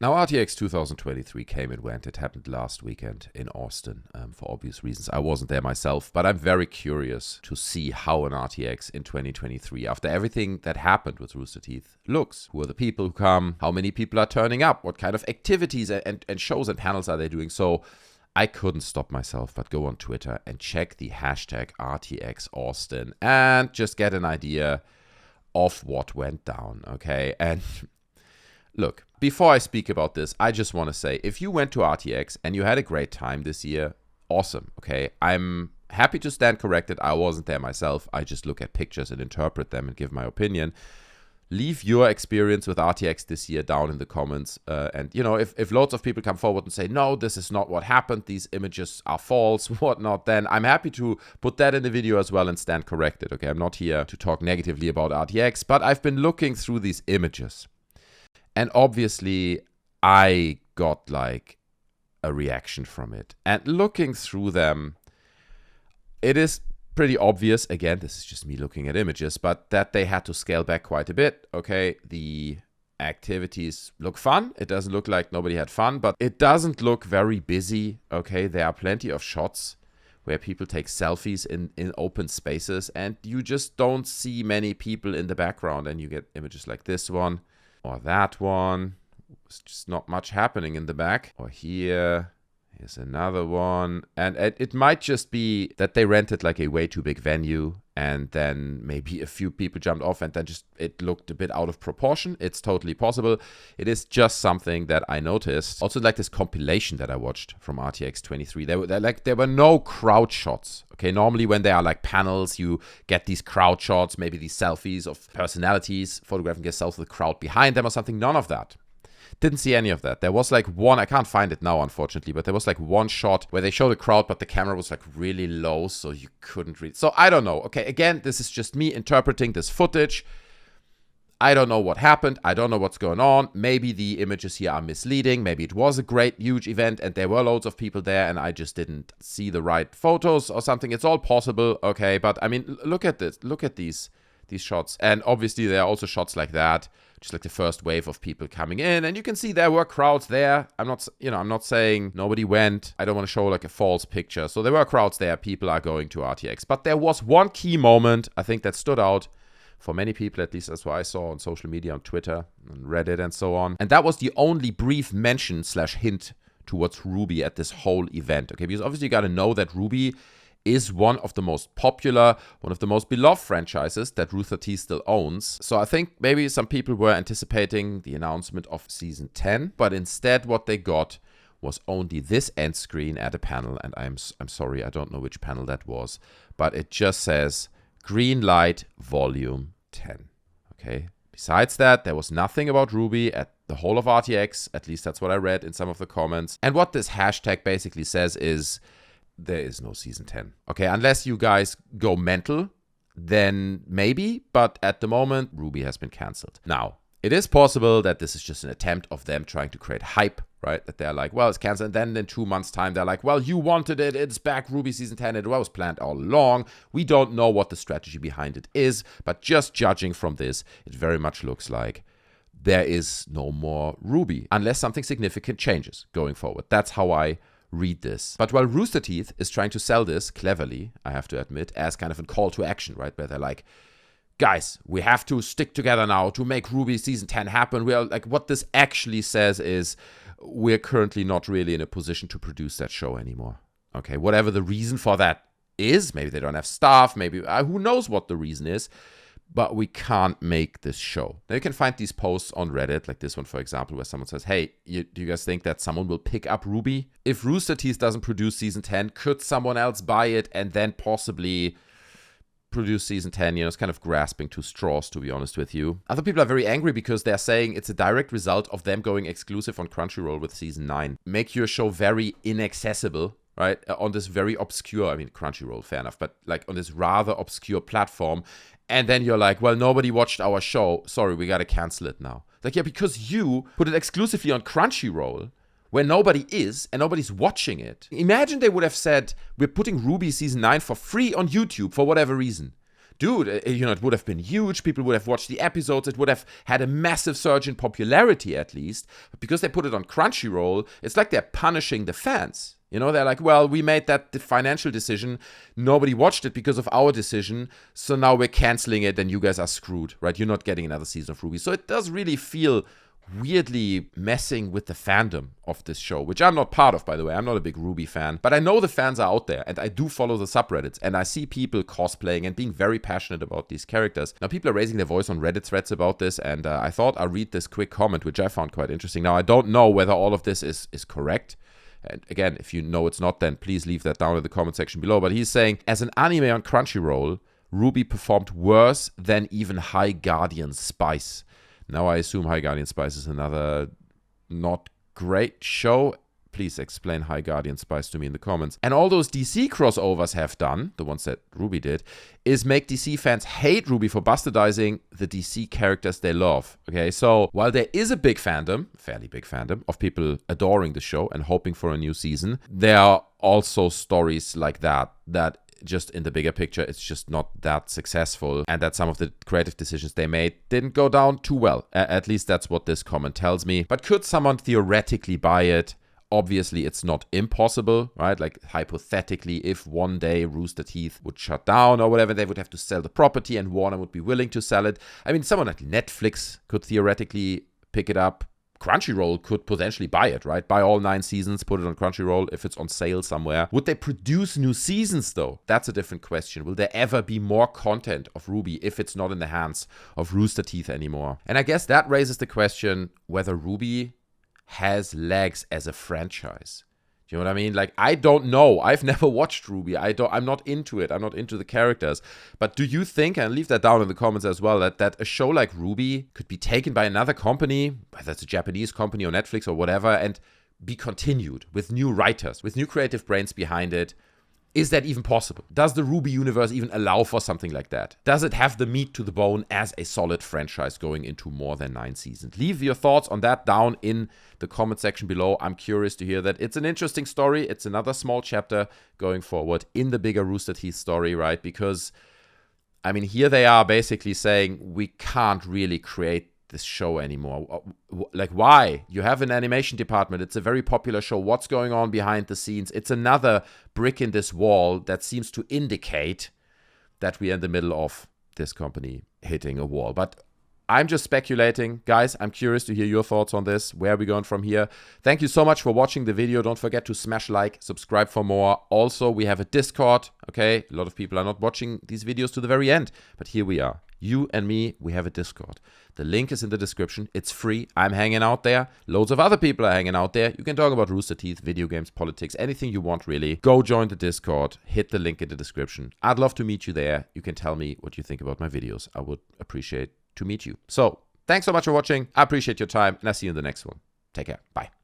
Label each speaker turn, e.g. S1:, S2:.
S1: Now, RTX 2023 came and went. It happened last weekend in Austin, for obvious reasons. I wasn't there myself, but I'm very curious to see how an RTX in 2023, after everything that happened with Rooster Teeth, looks. Who are the people who come? How many people are turning up? What kind of activities and shows and panels are they doing? So I couldn't stop myself but go on Twitter and check the hashtag RTXAustin and just get an idea of what went down, okay? And look, before I speak about this, I just want to say, if you went to RTX and you had a great time this year, awesome, okay? I'm happy to stand corrected. I wasn't there myself. I just look at pictures and interpret them and give my opinion. Leave your experience with RTX this year down in the comments. And, you know, if loads of people come forward and say, no, this is not what happened, these images are false, whatnot, then I'm happy to put that in the video as well and stand corrected, okay? I'm not here to talk negatively about RTX, but I've been looking through these images. And obviously, I got like a reaction from it. And looking through them, it is pretty obvious, again, this is just me looking at images, but that they had to scale back quite a bit, okay? The activities look fun. It doesn't look like nobody had fun, but it doesn't look very busy, okay? There are plenty of shots where people take selfies in open spaces, and you just don't see many people in the background, and you get images like this one or that one. It's just not much happening in the back. Or here. Here's another one. And it might just be that they rented like a way too big venue, and then maybe a few people jumped off and then just it looked a bit out of proportion. It's totally possible. It is just something that I noticed. Also, like this compilation that I watched from RTX'23, there were no crowd shots. Okay, normally when there are like panels, you get these crowd shots, maybe these selfies of personalities photographing themselves with the crowd behind them or something. None of that. Didn't see any of that. There was like one, I can't find it now, unfortunately, but there was like one shot where they showed the crowd, but the camera was like really low, so you couldn't read. So I don't know. Okay, again, this is just me interpreting this footage. I don't know what happened. I don't know what's going on. Maybe the images here are misleading. Maybe it was a great, huge event and there were loads of people there and I just didn't see the right photos or something. It's all possible, okay? But I mean, look at this. Look at these shots. And obviously there are also shots like that. Just like the first wave of people coming in, and you can see there were crowds there. I'm not saying nobody went. I don't want to show like a false picture. So there were crowds there. People are going to RTX. But there was one key moment, I think, that stood out for many people, at least that's what I saw on social media, on Twitter, on Reddit, and so on. And that was the only brief mention / hint towards RWBY at this whole event. Okay, because obviously you got to know that RWBY is one of the most popular, one of the most beloved franchises that Rooster Teeth still owns. So I think maybe some people were anticipating the announcement of Season 10, but instead what they got was only this end screen at a panel, and I'm sorry, I don't know which panel that was, but it just says Green Light Volume 10, okay? Besides that, there was nothing about RWBY at the whole of RTX, at least that's what I read in some of the comments. And what this hashtag basically says is, there is no Season 10. Okay, unless you guys go mental, then maybe, but at the moment, RWBY has been cancelled. Now, it is possible that this is just an attempt of them trying to create hype, right? That they're like, well, it's cancelled, and then in 2 months' time, they're like, well, you wanted it, it's back, RWBY Season 10, it was planned all along. We don't know what the strategy behind it is, but just judging from this, it very much looks like there is no more RWBY, unless something significant changes going forward. That's how I read this. But while Rooster Teeth is trying to sell this cleverly, I have to admit, as kind of a call to action, right? Where they're like, guys, we have to stick together now to make RWBY Season 10 happen. We are like, what this actually says is we're currently not really in a position to produce that show anymore. Okay, whatever the reason for that is, maybe they don't have staff, maybe who knows what the reason is, but we can't make this show. Now you can find these posts on Reddit, like this one, for example, where someone says, hey, do you guys think that someone will pick up RWBY? If Rooster Teeth doesn't produce Season 10, could someone else buy it and then possibly produce Season 10? You know, it's kind of grasping to straws, to be honest with you. Other people are very angry because they're saying it's a direct result of them going exclusive on Crunchyroll with Season 9. Make your show very inaccessible, right? On this very obscure, I mean, Crunchyroll, fair enough, but like on this rather obscure platform. And then you're like, well, nobody watched our show. Sorry, we got to cancel it now. Like, yeah, because you put it exclusively on Crunchyroll where nobody is and nobody's watching it. Imagine they would have said, we're putting RWBY Season 9 for free on YouTube for whatever reason. dude, it would have been huge. People would have watched the episodes. It would have had a massive surge in popularity at least. But because they put it on Crunchyroll, it's like they're punishing the fans. They're like, well, we made that financial decision. Nobody watched it because of our decision. So now we're canceling it and you guys are screwed, right? You're not getting another season of RWBY. So it does really feel weirdly messing with the fandom of this show, which I'm not part of, by the way. I'm not a big RWBY fan, but I know the fans are out there and I do follow the subreddits and I see people cosplaying and being very passionate about these characters. Now, people are raising their voice on Reddit threads about this, and I thought I'll read this quick comment, which I found quite interesting. Now, I don't know whether all of this is correct. And again, if you know it's not, then please leave that down in the comment section below. But he's saying, as an anime on Crunchyroll, RWBY performed worse than even High Guardian Spice. Now I assume High Guardian Spice is another not great show. Please explain High Guardian Spice to me in the comments. And all those DC crossovers have done, the ones that RWBY did, is make DC fans hate RWBY for bastardizing the DC characters they love. Okay, so while there is a big fandom, fairly big fandom, of people adoring the show and hoping for a new season, there are also stories like that just in the bigger picture, it's just not that successful, and that some of the creative decisions they made didn't go down too well. At least that's what this comment tells me. But could someone theoretically buy it? Obviously, it's not impossible, right? Like, hypothetically, if one day Rooster Teeth would shut down or whatever, they would have to sell the property and Warner would be willing to sell it. I mean, someone like Netflix could theoretically pick it up. Crunchyroll could potentially buy it, right? Buy all 9 seasons, put it on Crunchyroll if it's on sale somewhere. Would they produce new seasons, though? That's a different question. Will there ever be more content of RWBY if it's not in the hands of Rooster Teeth anymore? And I guess that raises the question whether RWBY has legs as a franchise. Do you know what I mean? Like, I don't know. I've never watched RWBY. I'm not into it. I'm not into the characters. But do you think, and leave that down in the comments as well, that a show like RWBY could be taken by another company, whether it's a Japanese company or Netflix or whatever, and be continued with new writers, with new creative brains behind it? Is that even possible? Does the RWBY universe even allow for something like that? Does it have the meat to the bone as a solid franchise going into more than 9 seasons? Leave your thoughts on that down in the comment section below. I'm curious to hear that. It's an interesting story. It's another small chapter going forward in the bigger Rooster Teeth story, right? Because, I mean, here they are basically saying we can't really create this show anymore. Like, why? You have an animation department. It's a very popular show. What's going on behind the scenes? It's another brick in this wall that seems to indicate that we are in the middle of this company hitting a wall. But I'm just speculating. Guys, I'm curious to hear your thoughts on this. Where are we going from here? Thank you so much for watching the video. Don't forget to smash like, subscribe for more. Also, we have a Discord, okay? A lot of people are not watching these videos to the very end, but here we are. You and me, we have a Discord. The link is in the description. It's free. I'm hanging out there. Loads of other people are hanging out there. You can talk about Rooster Teeth, video games, politics, anything you want, really. Go join the Discord. Hit the link in the description. I'd love to meet you there. You can tell me what you think about my videos. I would appreciate to meet you. So, thanks so much for watching. I appreciate your time, and I'll see you in the next one. Take care. Bye.